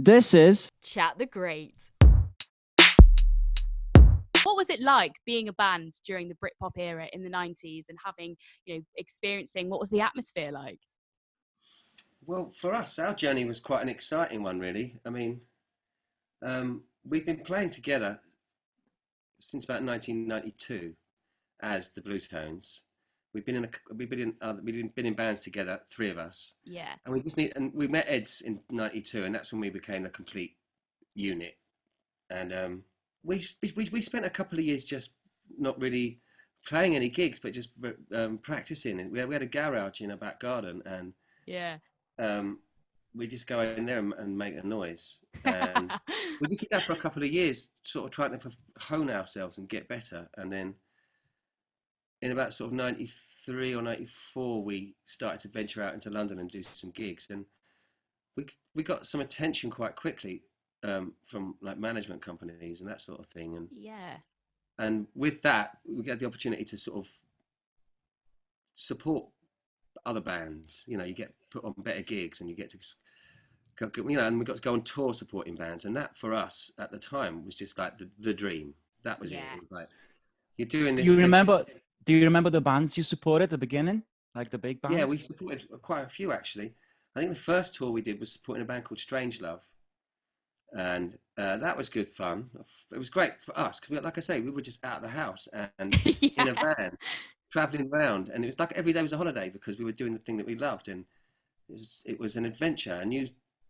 This is Chat the Great. What was it like being a band during the Britpop era in the 90s and having, experiencing what was the atmosphere like? Well, for us, our journey was quite an exciting one, really. I mean, we've been playing together since about 1992 as the Bluetones. We've been in bands together, three of us, Yeah. and we met Ed's in '92, and that's when we became a complete unit. And we spent a couple of years just not really playing any gigs, but just practicing. And we had a garage in our back garden, and Yeah. we just go in there and make a noise. And we just did that for a couple of years, sort of trying to hone ourselves and get better. And then in about sort of 93 or 94, we started to venture out into London and do some gigs. And we got some attention quite quickly from like management companies and that sort of thing. And with that, we get the opportunity to sort of support other bands. You get put on better gigs, and you get to go, and we got to go on tour supporting bands. And that for us at the time was just like the dream. That was it. It was like, you're doing this. Do you remember the bands you supported at the beginning? Like the big bands? Yeah, we supported quite a few, actually. I think the first tour we did was supporting a band called Strangelove. And that was good fun. It was great for us because, like I say, we were just out of the house and in a van, traveling around. And it was like every day was a holiday because we were doing the thing that we loved. And it was an adventure, a new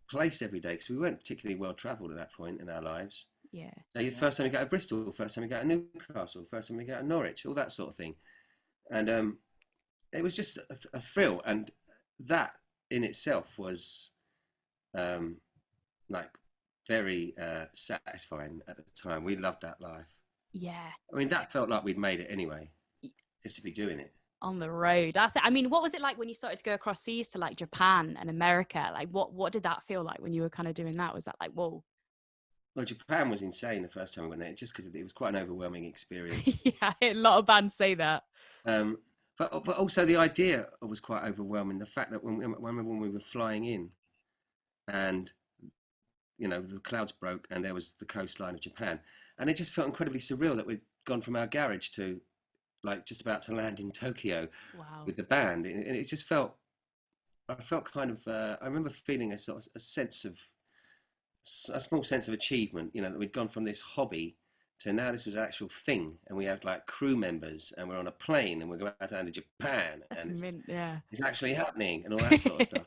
place every day, because we weren't particularly well travelled at that point in our lives. Yeah. So first time we go to Bristol, first time we go to Newcastle, first time we go to Norwich, all that sort of thing. And it was just a thrill. And that in itself was like very satisfying at the time. We loved that life. Yeah. I mean, that felt like we'd made it anyway, just to be doing it. On the road. That's it. I mean, what was it like when you started to go across seas to like Japan and America? Like what did that feel like when you were kind of doing that? Was that like, whoa? Well, Japan was insane the first time we went there, just because it was quite an overwhelming experience. Yeah, a lot of bands say that. But also the idea was quite overwhelming. The fact that when we were flying in, and the clouds broke and there was the coastline of Japan, and it just felt incredibly surreal that we'd gone from our garage to like just about to land in Tokyo. Wow. With the band, and it just felt. I felt kind of. I remember feeling a sort of a small sense of achievement. That we'd gone from this hobby to now this was an actual thing, and we had like crew members, and we're on a plane, and we're going down to Japan, That's and mint, yeah. it's actually happening, and all that sort of stuff.